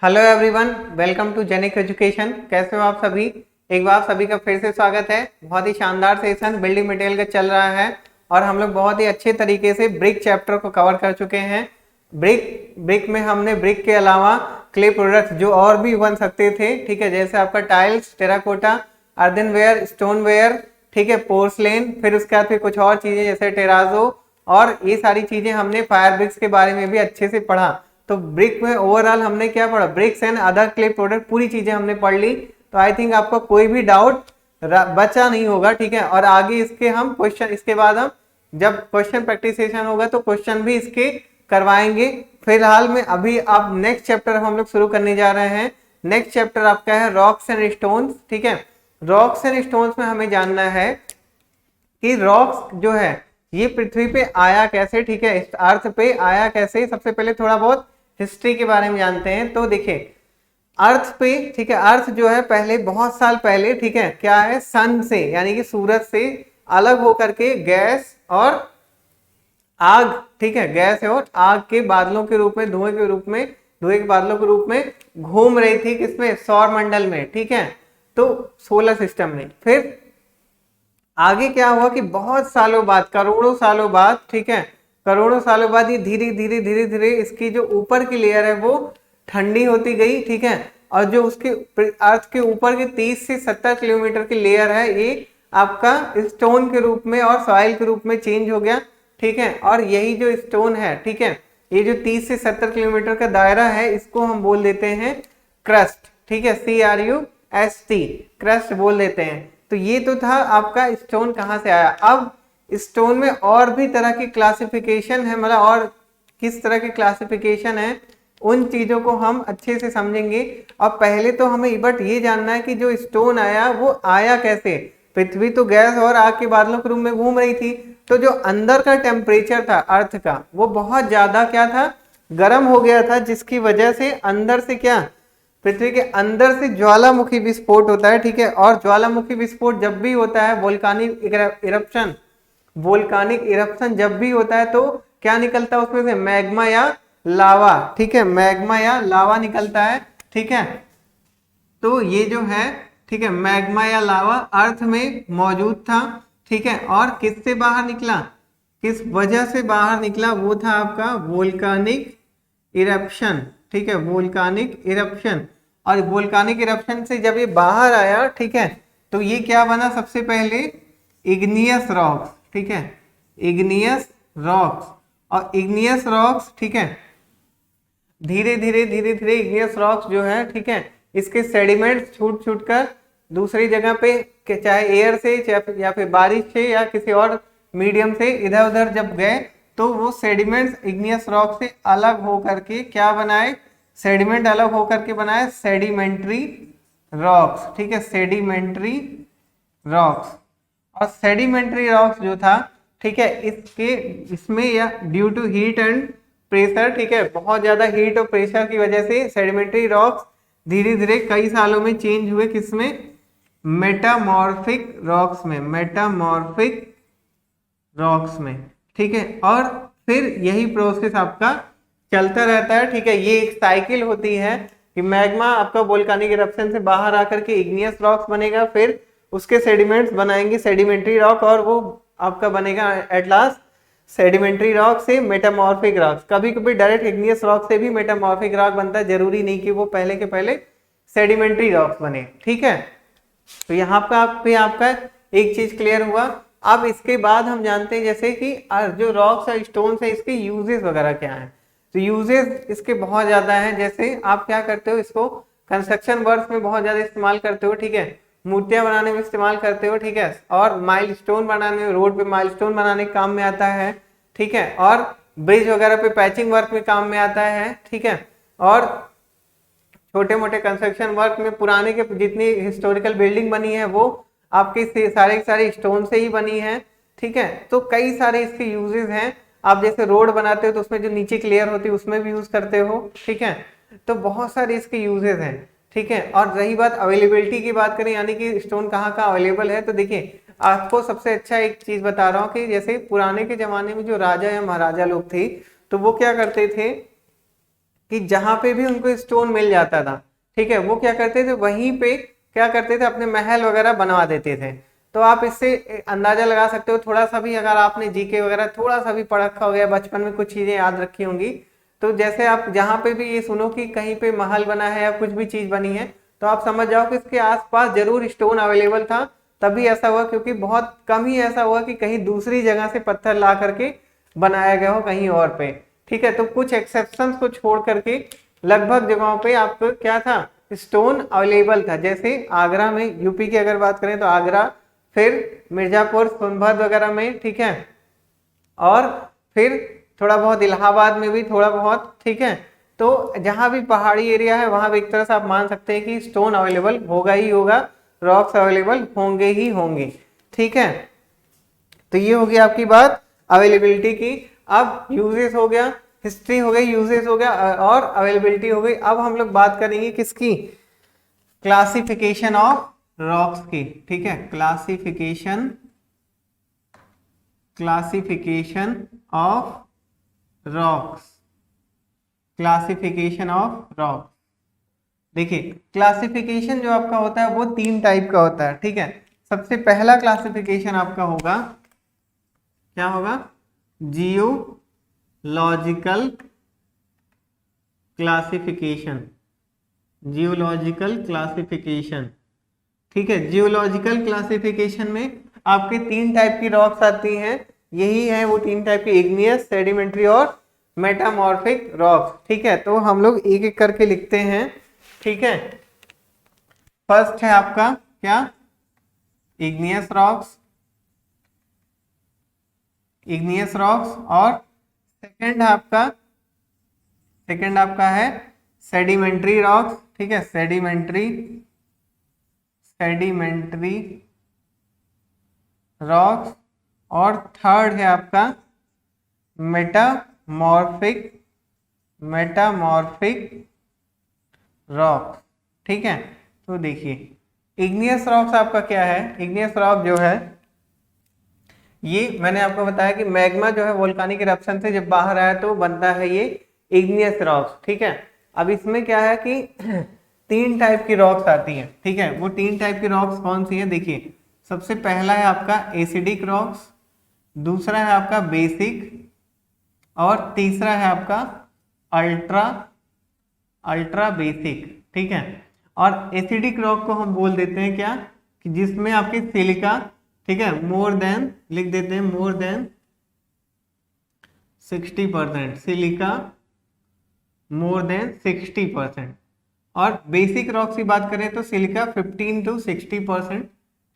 Hello everyone, welcome to Genic education. कैसे हो आप सभी? एक बार सभी का फिर से स्वागत है। बहुत ही शानदार सेशन बिल्डिंग मटेरियल का चल रहा है और हम लोग बहुत ही अच्छे तरीके से ब्रिक चैप्टर को कवर कर चुके हैं। ब्रिक में हमने ब्रिक के अलावा क्ले प्रोडक्ट्स जो और भी बन सकते थे, ठीक है, जैसे आपका टाइल्स, टेराकोटा, अर्दनवेयर, स्टोनवेयर, ठीक है, पोर्सलेन, फिर उसके बाद फिर कुछ और चीजें जैसे टेराजो, और ये सारी चीजें हमने फायर ब्रिक्स के बारे में भी अच्छे से पढ़ा। तो ब्रिक में ओवरऑल हमने क्या पढ़ा? Bricks and other clay product पूरी चीजें हमने पढ़ ली। तो आई थिंक आपको कोई भी डाउट बचा नहीं होगा, ठीक है। और आगे इसके हम क्वेश्चन, इसके बाद हम जब क्वेश्चन प्रैक्टिस सेशन होगा तो क्वेश्चन भी इसके करवाएंगे। फिलहाल में अभी आप नेक्स्ट चैप्टर हम लोग शुरू करने जा रहे हैं। नेक्स्ट चैप्टर आपका है रॉक्स एंड स्टोन्स, ठीक है। रॉक्स एंड स्टोन्स में हमें जानना है कि रॉक्स जो है ये पृथ्वी पे आया कैसे, ठीक है, अर्थ पे आया कैसे। सबसे पहले थोड़ा बहुत हिस्ट्री के बारे में जानते हैं। तो देखिए अर्थ पे, ठीक है, अर्थ जो है पहले बहुत साल पहले, ठीक है, क्या है, सन से यानी कि सूरज से अलग होकर के गैस और आग, ठीक है, गैस और आग के बादलों के रूप में, धुएं के रूप में, धुएं के बादलों के रूप में घूम रही थी किसमें? सौर मंडल में, ठीक है, तो सोलर सिस्टम में। फिर आगे क्या हुआ कि बहुत सालों बाद, करोड़ों सालों बाद, ठीक है, करोड़ों सालों बाद ये धीरे धीरे धीरे धीरे इसकी जो ऊपर की लेयर है वो ठंडी होती गई, ठीक है। और जो उसके अर्थ के ऊपर की 30 से 70 किलोमीटर की लेयर है ये आपका स्टोन के रूप में और सॉइल के रूप में चेंज हो गया, ठीक है। और यही जो स्टोन है, ठीक है, ये जो 30 से 70 किलोमीटर का दायरा है इसको हम बोल देते हैं क्रस्ट, ठीक है, CRUST, क्रस्ट बोल देते हैं। तो ये तो था आपका स्टोन कहाँ से आया। अब स्टोन में और भी तरह की क्लासिफिकेशन है, मतलब और किस तरह की क्लासिफिकेशन है उन चीजों को हम अच्छे से समझेंगे। और पहले तो हमें बट ये जानना है कि जो स्टोन आया वो आया कैसे। पृथ्वी तो गैस और आग के बादलों के रूप में घूम रही थी, तो जो अंदर का टेम्परेचर था अर्थ का वो बहुत ज्यादा क्या था, गर्म हो गया था, जिसकी वजह से अंदर से क्या, पृथ्वी के अंदर से ज्वालामुखी विस्फोट होता है, ठीक है। और ज्वालामुखी विस्फोट जब भी होता है, वोल्कानिक इरप्शन, वोल्कानिक इरप्शन जब भी होता है तो क्या निकलता है उसमें से? मैग्मा या लावा, ठीक है, मैग्मा या लावा निकलता है, ठीक है। तो ये जो है, ठीक है, मैग्मा या लावा अर्थ में मौजूद था, ठीक है। और किससे बाहर निकला, किस वजह से बाहर निकला? वो था आपका वोल्कानिक इरप्शन, ठीक है, वोल्कानिक इरप्शन। और वोल्कानिक इरप्शन से जब ये बाहर आया, ठीक है, तो ये क्या बना? सबसे पहले इग्नियस रॉक्स, ठीक है, इग्नियस रॉक्स। और इग्नियस रॉक्स, ठीक है, धीरे धीरे धीरे धीरे इग्नियस रॉक्स जो है, ठीक है, इसके सेडिमेंट्स छूट छूट कर दूसरी जगह पे, चाहे एयर से या फिर बारिश से या किसी और मीडियम से इधर उधर जब गए तो वो सेडिमेंट्स इग्नियस रॉक से अलग हो करके क्या बनाए? सेडिमेंट अलग होकर के बनाए सेडिमेंट्री रॉक्स, ठीक है, सेडिमेंट्री रॉक्स। और सेडिमेंट्री रॉक्स जो था, ठीक है, इसमें या due to heat and pressure, ठीक है, बहुत ज्यादा हीट और प्रेशर की वजह से सेडिमेंट्री रॉक्स धीरे धीरे कई सालों में चेंज हुए किसमें? मेटामॉर्फिक रॉक्स में, मेटामॉर्फिक रॉक्स में, ठीक है। और फिर यही प्रोसेस आपका चलता रहता है, ठीक है। ये एक साइकिल होती है कि मैग्मा आपका वोल्कानिक इरप्शन से बाहर आकर के इग्नियस रॉक्स बनेगा, फिर उसके सेडिमेंट्स बनाएंगे सेडिमेंट्री रॉक, और वो आपका बनेगा एट लास्ट सेडिमेंट्री रॉक से मेटामॉर्फिक रॉक्स। कभी कभी डायरेक्ट इग्नियस रॉक से भी मेटामॉर्फिक रॉक बनता है, जरूरी नहीं कि वो पहले के पहले सेडिमेंट्री रॉक्स बने, ठीक है। तो यहाँ पे आपका एक चीज क्लियर हुआ। अब इसके बाद हम जानते हैं जैसे कि जो रॉक्स और स्टोन्स है इसके यूजेस वगैरह क्या हैं। तो यूजेस इसके बहुत ज्यादा हैं। जैसे आप क्या करते हो, इसको कंस्ट्रक्शन वर्क में बहुत ज्यादा इस्तेमाल करते हो, ठीक है, मूर्तियां बनाने में इस्तेमाल करते हो, ठीक है, और माइलस्टोन बनाने में, रोड पे माइलस्टोन बनाने के काम में आता है, ठीक है, और ब्रिज वगैरह पे पैचिंग वर्क में काम में आता है, ठीक है। और छोटे मोटे कंस्ट्रक्शन वर्क में पुराने के जितनी हिस्टोरिकल बिल्डिंग बनी है वो आपकी सारे स्टोन से ही बनी है, ठीक है। तो कई सारे इसके यूजेस हैं। आप जैसे रोड बनाते हो तो उसमें जो नीचे की लेयर होती है उसमें भी यूज करते हो, ठीक है। तो बहुत सारे इसके यूजेस हैं, ठीक है। और रही बात अवेलेबिलिटी की बात करें, यानी कि स्टोन कहाँ कहाँ अवेलेबल है, तो देखिए आपको सबसे अच्छा एक चीज बता रहा हूँ कि जैसे पुराने के जमाने में जो राजा या महाराजा लोग थे तो वो क्या करते थे कि जहां पे भी उनको स्टोन मिल जाता था, ठीक है, वो क्या करते थे, वहीं पे क्या करते थे, अपने महल वगैरह बनवा देते थे। तो आप इससे अंदाजा लगा सकते हो, थोड़ा सा भी अगर आपने जीके वगैरह थोड़ा सा भी पढ़ रखा हो गया, बचपन में कुछ चीजें याद रखी होंगी, तो जैसे आप जहां पे भी ये सुनो कि कहीं पे महल बना है या कुछ भी चीज बनी है, तो आप समझ जाओ कि इसके आसपास जरूर स्टोन अवेलेबल था, तभी ऐसा हुआ, क्योंकि बहुत कम ही ऐसा हुआ कि कहीं दूसरी जगह से पत्थर ला करके बनाया गया हो कहीं और पे, ठीक है। तो कुछ एक्सेप्शंस को छोड़ करके लगभग जगहों पे आपको क्या था, स्टोन अवेलेबल था। जैसे आगरा में, यूपी की अगर बात करें तो आगरा, फिर मिर्जापुर, सोनभद्र वगैरह में, ठीक है, और फिर थोड़ा बहुत इलाहाबाद में भी थोड़ा बहुत, ठीक है। तो जहां भी पहाड़ी एरिया है वहां भी एक तरह से आप मान सकते हैं कि स्टोन अवेलेबल होगा ही होगा, रॉक्स अवेलेबल होंगे ही होंगे, ठीक है। तो ये हो गया आपकी बात अवेलेबिलिटी की। अब यूजेस हो गया, हिस्ट्री हो गई, यूजेस हो गया और अवेलेबिलिटी हो गई। अब हम लोग बात करेंगे किसकी, क्लासिफिकेशन ऑफ रॉक्स की, ठीक है, classification of rocks, classification of rocks. देखिए क्लासिफिकेशन जो आपका होता है वो 3 टाइप का होता है, ठीक है। सबसे पहला क्लासिफिकेशन आपका होगा, क्या होगा, जियोलॉजिकल क्लासिफिकेशन, जियोलॉजिकल क्लासिफिकेशन, ठीक है। जियोलॉजिकल क्लासिफिकेशन में आपके 3 टाइप की रॉक्स आती हैं, यही है वो 3 टाइप की, इग्नियस, सेडिमेंट्री और मेटामॉर्फिक रॉक्स, ठीक है। तो हम लोग एक एक करके लिखते हैं, ठीक है। फर्स्ट है आपका क्या, इग्नियस रॉक्स, इग्नियस रॉक्स, और सेकंड है सेडिमेंट्री रॉक्स, ठीक है, सेडिमेंट्री रॉक्स, और थर्ड है आपका मेटामॉर्फिक रॉक्स, ठीक है। तो देखिए इग्नियस रॉक्स आपका क्या है, इग्नियस रॉक जो है ये मैंने आपको बताया कि मैग्मा जो है वोल्केनिक इरप्शन से जब बाहर आया तो बनता है ये इग्नियस रॉक्स, ठीक है। अब इसमें क्या है कि 3 टाइप की रॉक्स आती हैं, ठीक है। वो 3 टाइप की रॉक्स कौन सी है, देखिए सबसे पहला है आपका एसिडिक रॉक्स, दूसरा है आपका बेसिक, और तीसरा है आपका अल्ट्रा बेसिक, ठीक है। और एसिडिक रॉक को हम बोल देते हैं क्या, कि जिसमें आपकी सिलिका, ठीक है, मोर देन, लिख देते हैं more than 60%, silica more than 60%। और बेसिक रॉक्स की बात करें तो सिलिका 15 to 60%,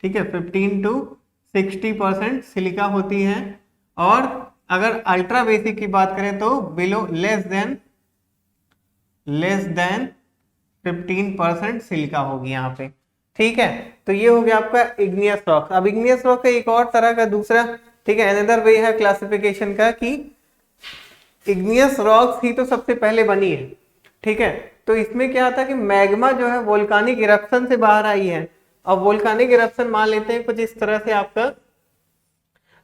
ठीक है, 15 to 60% सिलिका होती है। और अगर अल्ट्रा बेसिक की बात करें तो बिलो लेस देन 15% सिलिका होगी यहाँ पे, ठीक है। तो ये हो गया आपका इग्नियस रॉक। अब इग्नियस रॉक का एक और तरह का दूसरा, ठीक है, अनदर वे है क्लासिफिकेशन का, कि इग्नियस रॉक्स ही तो सबसे पहले बनी है, ठीक है। तो इसमें क्या था कि मैग्मा जो है वोल्केनिक इरप्शन से बाहर आई है। अब वोल्केनिक इरप्शन मान लेते हैं कुछ इस तरह से, आपका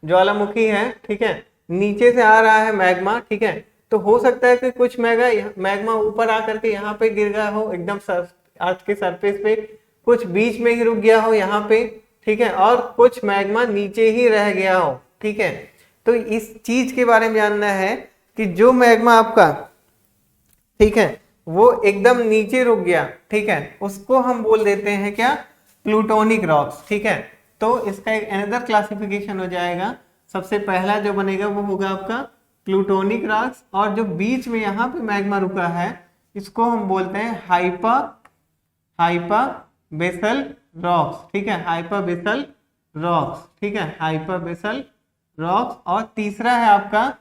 ज्वालामुखी है, ठीक है, नीचे से आ रहा है मैग्मा, ठीक है। तो हो सकता है कि कुछ मैग्मा ऊपर आकर के यहाँ पे गिर गया हो, एकदम अर्थ के सरफेस पे, कुछ बीच में ही रुक गया हो यहाँ पे, ठीक है, और कुछ मैग्मा नीचे ही रह गया हो, ठीक है। तो इस चीज के बारे में जानना है कि जो मैग्मा आपका, ठीक है, वो एकदम नीचे रुक गया, ठीक है, उसको हम बोल देते हैं क्या, प्लूटोनिक रॉक्स, ठीक है। तो इसका एक अनदर क्लासिफिकेशन हो जाएगा, सबसे पहला जो बनेगा वो होगा आपका प्लूटोनिक रॉक्स, और जो बीच में यहाँ पे मैग्मा रुका है इसको हम बोलते हैं हाइपा बेसल रॉक्स, ठीक है, हाइपा बेसल रॉक्स, ठीक है, हाइपा बेसल रॉक्स। और तीसरा है आपका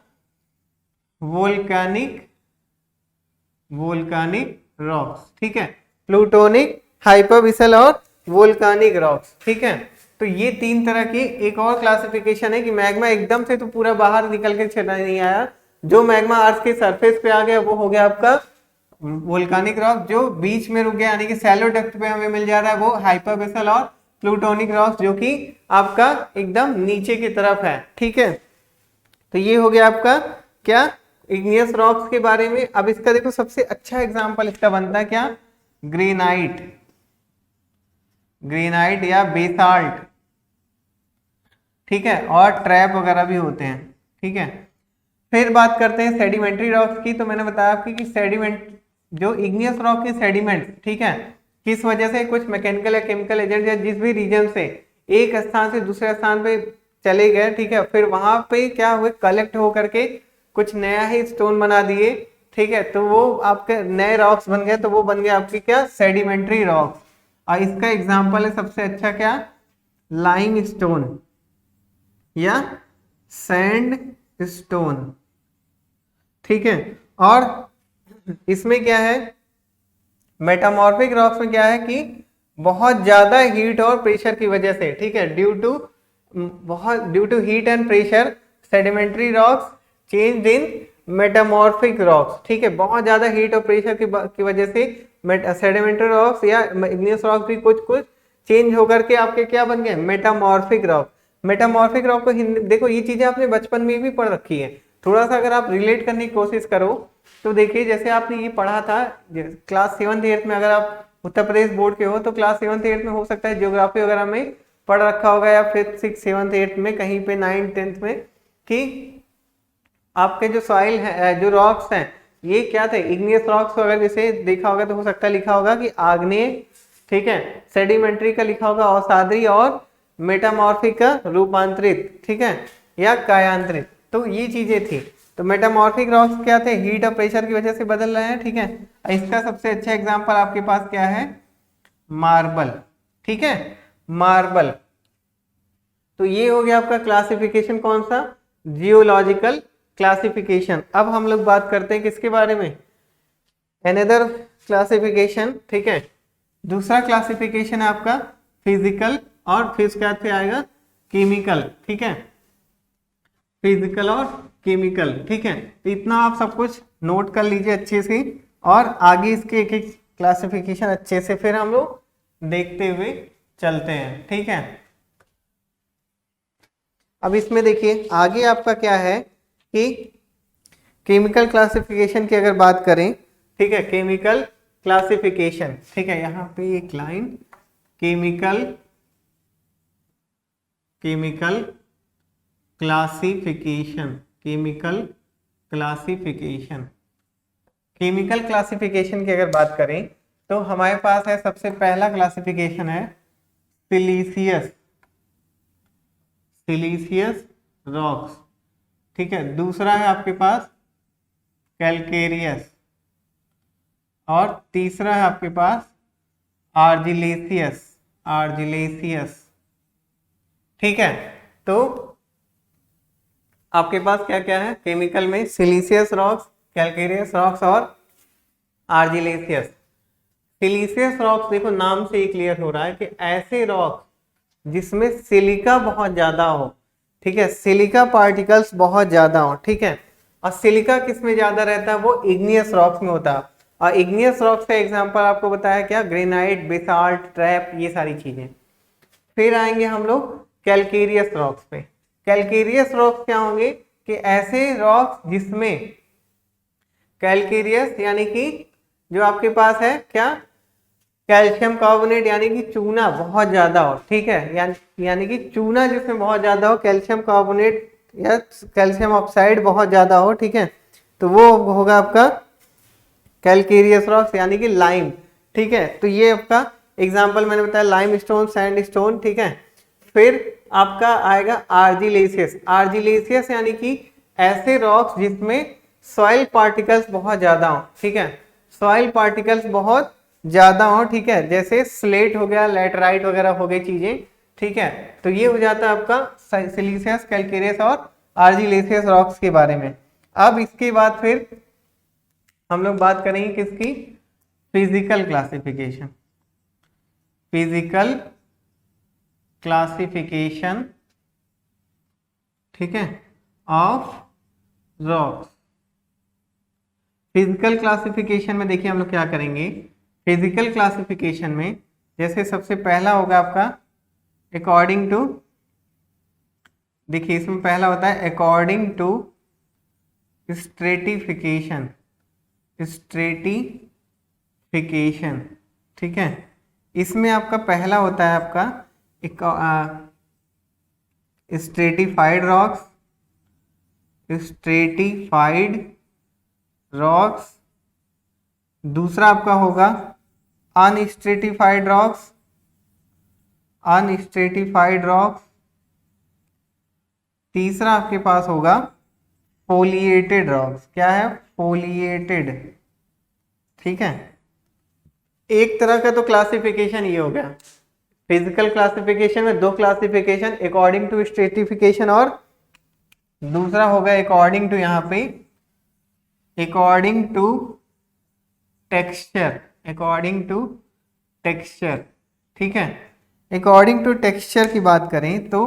वोल्केनिक रॉक्स, ठीक है, प्लूटोनिक, हाइपरबिसल और वोल्केनिक रॉक्स, ठीक है। तो ये 3 तरह की एक और क्लासिफिकेशन है कि मैग्मा एकदम से तो पूरा बाहर निकल के चला नहीं आया, जो मैग्मा अर्थ के सरफेस पे आ गया वो हो गया आपका वोल्केनिक रॉक, जो बीच में रुक गया यानी कि सैलो डेप्थ पे हमें मिल जा रहा है वो हाइपरबिसल और प्लूटोनिक रॉक्स, जो कि आपका एकदम नीचे की तरफ है, ठीक है। तो ये हो गया आपका क्या, इग्नियस रॉक्स के बारे में। अब इसका देखो सबसे अच्छा एग्जांपल इसका बनता है क्या, ग्रेनाइट, ग्रेनाइट या बेसाल्ट, ठीक है, और ट्रैप वगैरह भी होते हैं, ठीक है। फिर बात करते हैं सेडिमेंट्री रॉक्स की। तो मैंने बताया आपकी कि सेडिमेंट जो इग्नियस रॉक के सेडिमेंट, ठीक है, किस वजह से कुछ मैकेनिकल या केमिकल एजेंट या जिस भी रीजन से एक स्थान से दूसरे स्थान पे चले गए, ठीक है, फिर वहां पे क्या हुए, कलेक्ट हो करके कुछ नया ही स्टोन बना दिए, ठीक है, तो वो आपके नए रॉक्स बन गए, तो वो बन गए आपके क्या, सेडिमेंट्री रॉक्स। और इसका एग्जाम्पल है सबसे अच्छा क्या, लाइम स्टोन या सैंड स्टोन, ठीक है। और इसमें क्या है, मेटामॉर्फिक रॉक्स में क्या है कि बहुत ज्यादा हीट और प्रेशर की वजह से, ठीक है, due to heat and pressure sedimentary rocks change in metamorphic rocks, ठीक है, बहुत ज्यादा हीट और प्रेशर की वजह से सेडिमेंट्री रॉक्स या इग्नियस रॉक्स भी कुछ कुछ चेंज होकर के आपके क्या बन गए, मेटामॉर्फिक रॉक। मेटामॉर्फिक रॉक को हिंदी देखो, ये चीजें आपने बचपन में भी पढ़ रखी है, थोड़ा सा अगर आप रिलेट करने की कोशिश करो तो देखिए, जैसे आपने ये पढ़ा था क्लास 7th 8th में, अगर आप उत्तर प्रदेश बोर्ड के हो तो क्लास 7th 8th में हो सकता है ज्योग्राफी वगैरह में पढ़ रखा होगा, या फिर 6th 7th 8th में कहीं पे 9th 10th में, कि आपके जो सॉइल है, जो रॉक्स हैं, ये क्या थे, इग्नियस रॉक्स को अगर जैसे देखा होगा तो हो सकता है लिखा होगा कि आग्नेय, ठीक है, सेडिमेंट्री का लिखा होगा अवसादरी, और मेटामॉर्फिक का रूपांतरित, ठीक है, या कायांतरित। तो ये चीजें थी। तो मेटामॉर्फिक रॉक्स क्या थे, हीट और प्रेशर की वजह से बदल रहे हैं, ठीक है। इसका सबसे अच्छा एग्जांपल आपके पास क्या है, मार्बल, ठीक है, मार्बल। तो ये हो गया आपका क्लासिफिकेशन, कौन सा, जियोलॉजिकल क्लासिफिकेशन। अब हम लोग बात करते हैं किसके बारे में, अनदर क्लासिफिकेशन, ठीक है। दूसरा क्लासिफिकेशन है आपका फिजिकल, और फिर उसके बाद फिर आएगा केमिकल, ठीक है, फिजिकल और केमिकल, ठीक है। तो इतना आप सब कुछ नोट कर लीजिए अच्छे से, और आगे इसके एक एक क्लासिफिकेशन अच्छे से फिर हम लोग देखते हुए चलते हैं, ठीक है। अब इसमें देखिए आगे आपका क्या है कि केमिकल क्लासिफिकेशन की अगर बात करें, ठीक है, केमिकल क्लासिफिकेशन, ठीक है, यहाँ पे एक line, chemical classification, chemical classification, chemical classification की अगर बात करें तो हमारे पास है, सबसे पहला क्लासिफिकेशन है सिलीसियस, सिलीसियस रॉक्स, ठीक है। दूसरा है आपके पास कैलकेरियस, और तीसरा है आपके पास आर्जिलेसियस, आर्जिलेसियस, ठीक है। तो आपके पास क्या क्या है केमिकल में, सिलीसियस रॉक्स, कैलकेरियस रॉक्स और आर्जिलेसियस। सिलीसियस रॉक्स देखो नाम से ही क्लियर हो रहा है कि ऐसे रॉक्स जिसमें सिलिका बहुत ज्यादा हो, ठीक है, सिलिका पार्टिकल्स बहुत ज्यादा हो, ठीक है। और सिलिका किस में ज्यादा रहता है, वो इग्नियस रॉक्स में होता है। और इग्नियस रॉक्स का एग्जांपल आपको बताया क्या, ग्रेनाइट, बेसाल्ट, ट्रैप, ये सारी चीजें। फिर आएंगे हम लोग कैलकेरियस रॉक्स पे। कैलकेरियस रॉक्स क्या होंगे कि ऐसे रॉक्स जिसमें कैलकेरियस यानी कि जो आपके पास है क्या, कैल्शियम कार्बोनेट यानी कि चूना बहुत ज्यादा हो, ठीक है, यानी कि चूना जिसमें बहुत ज्यादा हो, कैल्शियम कार्बोनेट या कैल्शियम ऑक्साइड बहुत ज्यादा हो, ठीक है, तो वो होगा आपका कैलकेरियस रॉक्स यानी कि लाइम, ठीक है। तो ये आपका एग्जांपल मैंने बताया, लाइम स्टोन, सैंड स्टोन, ठीक है। फिर आपका आएगा आर्जिलेसियस, आर्जिलेसियस यानी कि ऐसे रॉक्स जिसमें सॉइल पार्टिकल्स बहुत ज्यादा हो, ठीक है, सॉइल पार्टिकल्स बहुत ज्यादा हो, ठीक है, जैसे स्लेट हो गया, लैटराइट वगैरह हो गई चीजें, ठीक है। तो ये हो जाता है आपका सिलीसियस, कैलकेरियस और आर्जिलेसियस रॉक्स के बारे में। अब इसके बाद फिर हम लोग बात करेंगे किसकी, फिजिकल क्लासिफिकेशन, फिजिकल क्लासिफिकेशन, ठीक है, ऑफ रॉक्स। फिजिकल क्लासिफिकेशन में देखिए हम लोग क्या करेंगे, फिजिकल क्लासिफिकेशन में जैसे सबसे पहला होगा आपका अकॉर्डिंग टू, देखिए इसमें पहला होता है अकॉर्डिंग टू स्ट्रेटिफिकेशन, स्ट्रेटिफिकेशन, ठीक है। इसमें आपका पहला होता है आपका एक स्ट्रेटिफाइड रॉक्स, स्ट्रेटिफाइड रॉक्स। दूसरा आपका होगा अनस्ट्रेटिफाइड रॉक्स, अनस्ट्रेटिफाइड रॉक्स। तीसरा आपके पास होगा फोलिएटेड रॉक्स। क्या है? फोलिएटेड, ठीक है। एक तरह का तो क्लासिफिकेशन ये हो गया। फिजिकल क्लासिफिकेशन में दो क्लासिफिकेशन, अकॉर्डिंग टू स्ट्रेटिफिकेशन और दूसरा होगा अकॉर्डिंग टू, यहाँ पे according to texture, according to texture, ठीक है। अकॉर्डिंग टू टेक्सचर की बात करें तो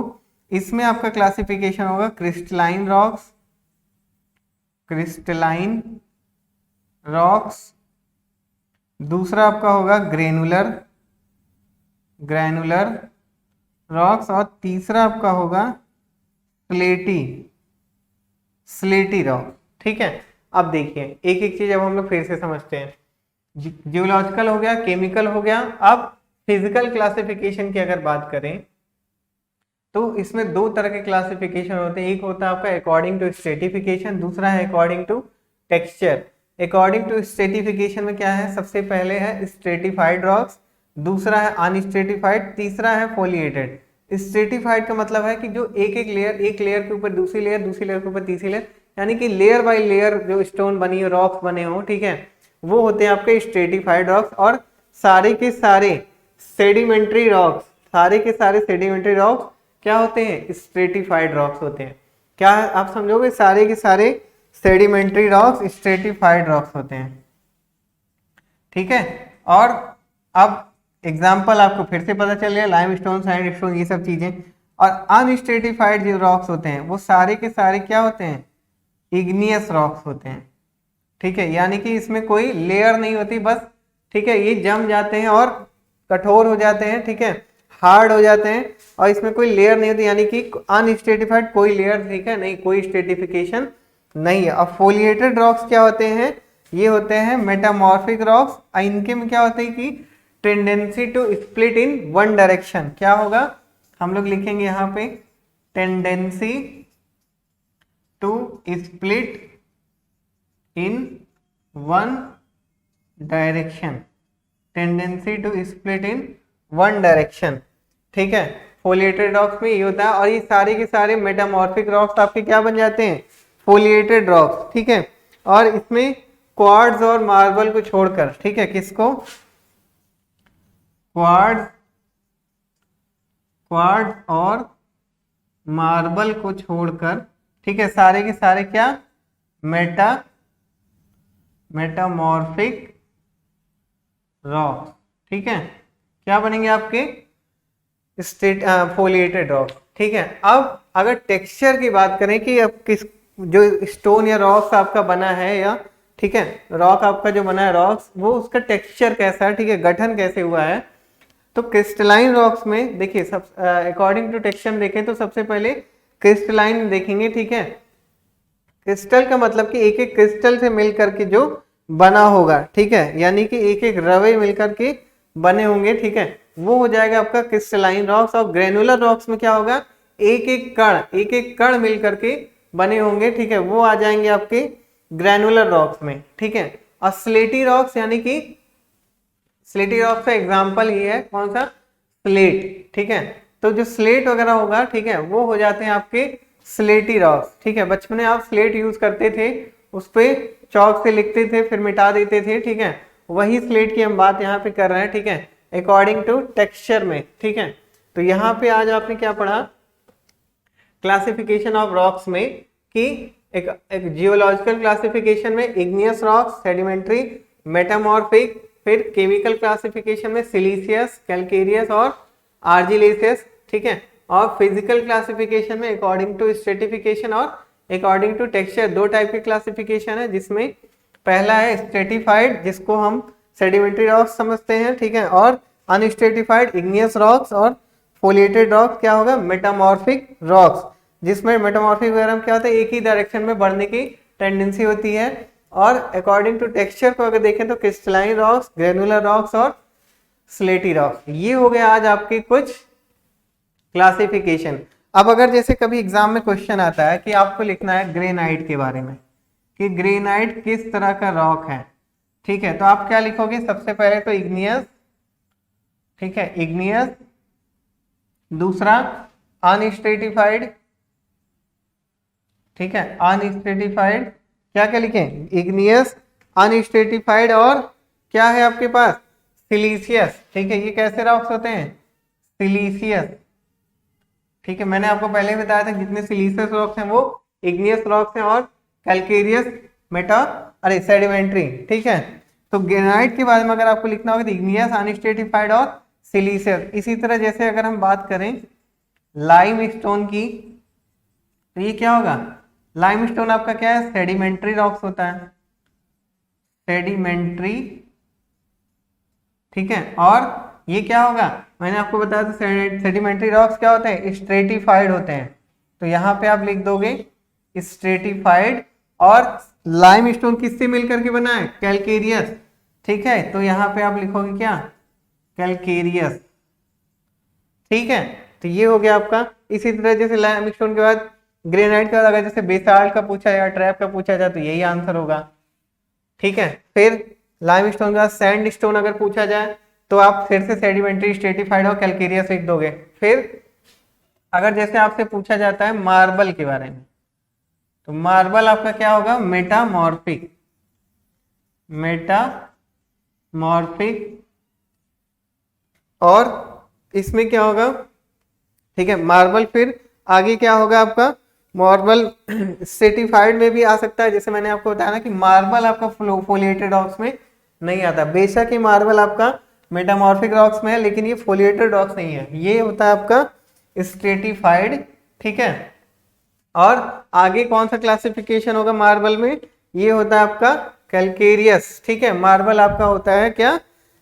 इसमें आपका क्लासिफिकेशन होगा क्रिस्टलाइन रॉक्स, क्रिस्टलाइन रॉक्स। दूसरा आपका होगा ग्रेनुलर, ग्रेनुलर रॉक्स। और तीसरा आपका होगा स्लेटी, स्लेटी रॉक, ठीक है। अब देखिए एक एक चीज अब हम लोग फिर से समझते हैं। जियोलॉजिकल हो गया, केमिकल हो गया। अब फिजिकल क्लासिफिकेशन की अगर बात करें तो इसमें दो तरह के क्लासिफिकेशन होते हैं। एक होता है आपका अकॉर्डिंग टू स्ट्रेटिफिकेशन, दूसरा है according to texture. According to stratification में क्या है? सबसे पहले है स्ट्रेटिफाइड रॉक्स, दूसरा है अनस्ट्रेटिफाइड, तीसरा है फोलिएटेड। स्ट्रेटिफाइड का मतलब है कि जो एक एक लेयर, एक लेयर के ऊपर दूसरी लेयर, दूसरी लेयर के ऊपर तीसरी लेयर, यानी कि लेयर बाय लेयर जो स्टोन बनी हो, रॉक्स बने हो, ठीक है, वो होते हैं आपके स्ट्रेटिफाइड रॉक्स। और सारे के सारे सेडिमेंट्री रॉक्स, सारे के सारे सेडिमेंट्री रॉक्स क्या होते हैं? स्ट्रेटिफाइड रॉक्स होते हैं। क्या आप समझोगे? सारे के सारे सेडिमेंट्री रॉक्स स्ट्रेटिफाइड रॉक्स होते हैं, ठीक है। और अब एग्जाम्पल आपको फिर से पता चल गया, लाइमस्टोन, सैंडस्टोन, ये सब चीजें। और अनस्ट्रेटिफाइड जो रॉक्स होते हैं वो सारे के सारे क्या होते हैं? इग्नियस रॉक्स होते हैं, ठीक है। यानी कि इसमें कोई लेयर नहीं होती, बस, ठीक है, ये जम जाते हैं और कठोर हो जाते हैं, ठीक है, हार्ड हो जाते हैं, और इसमें कोई लेयर नहीं होती, यानी कि अनस्ट्रेटिफाइड कोई लेयर, ठीक है, नहीं, कोई स्ट्रेटिफिकेशन नहीं है। अब फोलिएटेड रॉक्स क्या होते हैं? ये होते हैं मेटामॉर्फिक रॉक्स। इनके में क्या होता है कि tendency to split in one direction. क्या होगा? हम लोग लिखेंगे यहाँ पे tendency to split in one direction, tendency to split in one direction, ठीक है। फोलिएटेड रॉक्स में ये होता है। और ये सारे के सारे मेटामॉर्फिक रॉक्स आपके क्या बन जाते हैं? फोलिएटेड रॉक्स, ठीक है। और इसमें क्वार्ट्ज और मार्बल को छोड़कर, ठीक है, किसको? क्वार्ट्ज और मार्बल को छोड़कर, ठीक है, सारे के सारे क्या? मेटामॉर्फिक रॉक्स, ठीक है, क्या बनेंगे आपके? फोलिएटेड रॉक, ठीक है। अब अगर टेक्सचर की बात करें कि अब किस, जो स्टोन या रॉक्स आपका बना है, या ठीक है, रॉक आपका जो बना है, रॉक्स, वो उसका टेक्सचर कैसा है, ठीक है, गठन कैसे हुआ है। तो क्रिस्टलाइन रॉक्स में देखिए, सब अकॉर्डिंग टू टेक्सचर देखें तो सबसे पहले क्रिस्टलाइन देखेंगे, ठीक है। क्रिस्टल का मतलब कि एक एक क्रिस्टल से मिल करके जो बना होगा, ठीक है, यानी कि एक एक रवे मिलकर के बने होंगे, ठीक है, वो हो जाएगा आपका क्रिस्टलाइन रॉक्स। और ग्रेनुलर रॉक्स में क्या होगा? एक एक कण मिल करके बने होंगे, ठीक है, वो आ जाएंगे आपके ग्रेनुलर रॉक्स में, ठीक है। और स्लेटी रॉक्स, यानी कि स्लेटी रॉक्स का एग्जांपल ये है, कौन सा? स्लेट, ठीक है। तो जो स्लेट वगैरह होगा, ठीक है, वो हो जाते हैं आपके स्लेटी रॉक्स, ठीक है। बचपन में आप स्लेट यूज करते थे, उस पे चौक से लिखते थे, फिर मिटा देते थे, ठीक है, वही स्लेट की हम बात यहाँ पे कर रहे हैं, ठीक है, अकॉर्डिंग टू टेक्सचर में, ठीक है। तो यहाँ पे आज आपने क्या पढ़ा? क्लासिफिकेशन ऑफ रॉक्स में कि एक जियोलॉजिकल क्लासिफिकेशन में इग्नियस रॉक्स, सेडिमेंट्री, मेटामॉर्फिक, फिर केमिकल क्लासिफिकेशन में सिलीसियस, कैल्केरियस और आर्जिलेसियस, ठीक है। और फिजिकल क्लासिफिकेशन में अकॉर्डिंग टू स्ट्रेटिफिकेशन और अकॉर्डिंग टू टेक्सचर, दो टाइप की क्लासिफिकेशन है, जिसमें पहला है स्ट्रेटिफाइड, जिसको हम सेडिमेंट्री रॉक्स समझते हैं, ठीक है, और अनस्ट्रेटिफाइड इग्नियस रॉक्स, और फोलिएटेड रॉक्स क्या होगा? मेटामॉर्फिक रॉक्स, जिसमें मेटामॉर्फिक वगैरह क्या होता है? एक ही डायरेक्शन में बढ़ने की टेंडेंसी होती है। और अकॉर्डिंग टू टेक्सचर को अगर देखें तो क्रिस्टलाइन रॉक्स, ग्रेनुलर रॉक्स और स्लेटी रॉक्स। ये हो गया आज आपके कुछ क्लासिफिकेशन। अब अगर जैसे कभी एग्जाम में क्वेश्चन आता है कि आपको लिखना है ग्रेनाइट के बारे में कि ग्रेनाइट किस तरह का रॉक है, ठीक है, तो आप क्या लिखोगे? सबसे पहले तो इग्नियस, ठीक है, इग्नियस। दूसरा अनस्ट्रेटिफाइड, ठीक है, अनस्ट्रेटिफाइड। क्या क्या लिखें? इग्नियस, अनस्ट्रेटिफाइड और क्या है आपके पास? सिलीसियस, ठीक है। ये कैसे रॉक्स होते हैं? सिलीसियस, ठीक है। मैंने आपको पहले बताया था जितने सिलीसियस रॉक्स हैं वो इग्नियस रॉक्स हैं और कैलकेरियस सेडिमेंट्री, ठीक है। तो ग्रेनाइट के बारे में अगर आपको लिखना होगा तो इग्नियस, अनस्ट्रेटिफाइड और सिलीसियस। इसी तरह जैसे अगर हम बात करें लाइम स्टोन की तो ये क्या होगा? लाइम स्टोन आपका क्या है? सेडिमेंट्री रॉक्स होता है, सेडिमेंट्री, ठीक है। और ये क्या होगा? मैंने आपको बताया था सेडिमेंट्री रॉक्स क्या होते हैं? स्ट्रेटिफाइड होते हैं। तो यहाँ पे आप लिख दोगे स्ट्रेटिफाइड। और लाइम स्टोन किससे मिलकर के बना है? कैलकेरियस, ठीक है। तो यहाँ पे आप लिखोगे क्या? कैलकेरियस, ठीक है। तो ये हो गया आपका। इसी तरह जैसे लाइम स्टोन के बाद ग्रेनाइट का अगर जैसे बेसाल्ट का पूछा या ट्रैप का पूछा जाए तो यही आंसर होगा, ठीक है। फिर लाइम स्टोन के बाद सैंड स्टोन अगर पूछा जाए तो आप फिर से सेडिमेंट्री, स्ट्रेटिफाइड और कैलकेरियस लिख दोगे। फिर अगर जैसे आपसे पूछा जाता है मार्बल के बारे में तो मार्बल आपका क्या होगा? Metamorphic, metamorphic. और इसमें क्या होगा? ठीक है, मार्बल। फिर आगे क्या होगा आपका? मार्बल स्ट्रेटिफाइड में भी आ सकता है। जैसे मैंने आपको बताया ना कि मार्बल आपका फोलिएटेड रॉक्स में नहीं आता। बेशक ये मार्बल आपका मेटामॉर्फिक रॉक्स में है लेकिन ये फोलिएटेड रॉक्स नहीं है, ये होता है आपका स्ट्रेटिफाइड, ठीक है। और आगे कौन सा क्लासिफिकेशन होगा मार्बल में? ये होता है आपका कैलकेरियस, ठीक है। मार्बल आपका होता है क्या?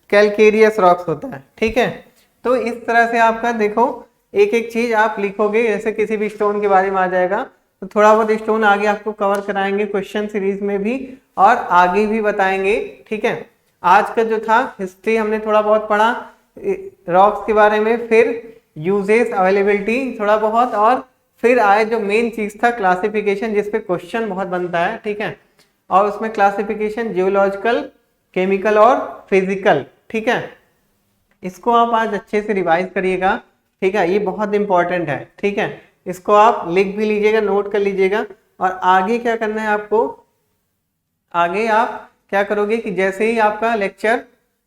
कैलकेरियस रॉक्स होता है, ठीक है। तो इस तरह से आपका देखो एक एक चीज आप लिखोगे। जैसे किसी भी स्टोन के बारे में आ जाएगा तो थोड़ा बहुत स्टोन आगे आपको कवर कराएंगे क्वेश्चन सीरीज में भी और आगे भी बताएंगे, ठीक है। आज का जो था हिस्ट्री हमने थोड़ा बहुत पढ़ा रॉक्स के बारे में, फिर यूजेस, अवेलेबिलिटी थोड़ा बहुत, और फिर आए जो मेन चीज था क्लासिफिकेशन जिसपे क्वेश्चन बहुत बनता है, ठीक है। और उसमें क्लासिफिकेशन जियोलॉजिकल, केमिकल और फिजिकल, ठीक है। इसको आप आज अच्छे से रिवाइज करिएगा, ठीक है। ये बहुत इंपॉर्टेंट है, ठीक है। इसको आप लिख भी लीजिएगा, नोट कर लीजिएगा। और आगे क्या करना है आपको? आगे आप क्या करोगे कि जैसे ही आपका लेक्चर,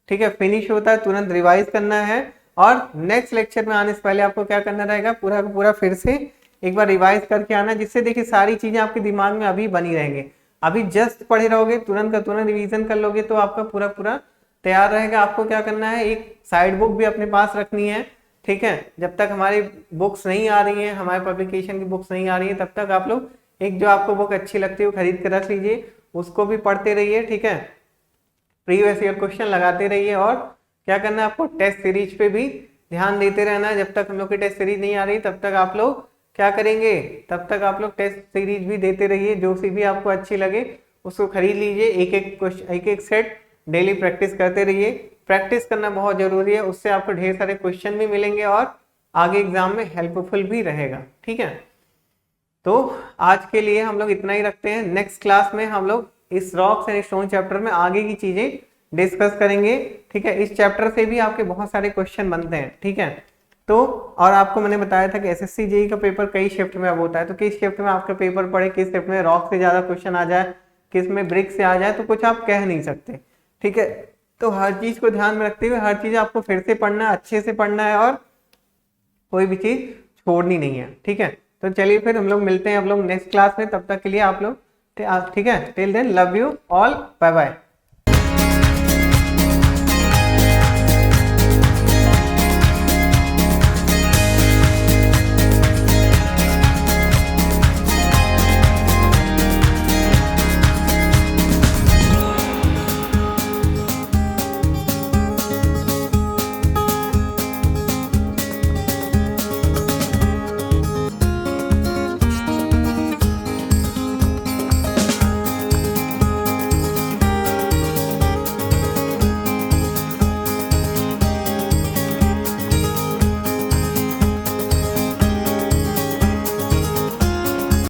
ठीक है, फिनिश होता है तुरंत रिवाइज करना है और नेक्स्ट लेक्चर में आने से पहले आपको क्या करना रहेगा? पूरा का पूरा फिर से एक बार रिवाइज करके आना, जिससे देखिए सारी चीजें आपके दिमाग में अभी बनी रहेंगे। अभी जस्ट पढ़े रहोगे, तुरंत का तुरंत रिवीजन कर लोगे तो आपका पूरा पूरा तैयार रहेगा। आपको क्या करना है? एक साइड बुक भी अपने पास रखनी है, ठीक है। जब तक हमारी बुक्स नहीं आ रही हैं, हमारे पब्लिकेशन की बुक्स नहीं आ रही है, तब तक आप लोग एक जो आपको बुक अच्छी लगती है वो खरीद के रख लीजिए, उसको भी पढ़ते रहिए, ठीक है। प्रीवियस ईयर क्वेश्चन लगाते रहिए। और क्या करना है आपको? टेस्ट सीरीज पे भी ध्यान देते रहना है। जब तक हम लोग की टेस्ट सीरीज नहीं आ रही तब तक आप लोग क्या करेंगे? तब तक आप लोग टेस्ट सीरीज भी देते रहिए। जो सी भी आपको अच्छी लगे उसको खरीद लीजिए। एक एक क्वेश्चन, एक एक सेट डेली प्रैक्टिस करते रहिए। प्रैक्टिस करना बहुत जरूरी है, उससे आपको ढेर सारे क्वेश्चन भी मिलेंगे और आगे एग्जाम में हेल्पफुल भी रहेगा, ठीक है। तो आज के लिए हम लोग इतना ही रखते हैं। नेक्स्ट क्लास में हम लोग इस रॉक्स एंड स्टोन चैप्टर में आगे की चीजें डिस्कस करेंगे, ठीक है। इस चैप्टर से भी आपके बहुत सारे क्वेश्चन बनते हैं, ठीक है। तो और आपको मैंने बताया था कि एसएससी जेईई का पेपर कई शिफ्ट में अब होता है, तो किस शिफ्ट में आपका पेपर पड़े, किस शिफ्ट में रॉक से ज्यादा क्वेश्चन आ जाए, किस में ब्रिक से आ जाए, तो कुछ आप कह नहीं सकते, ठीक है। तो हर चीज को ध्यान में रखते हुए हर चीज आपको फिर से पढ़ना है, अच्छे से पढ़ना है और कोई भी चीज छोड़नी नहीं है, ठीक है। तो चलिए फिर हम लोग मिलते हैं आप लोग नेक्स्ट क्लास में। तब तक के लिए आप लोग ठीक है, till then love you all, bye bye.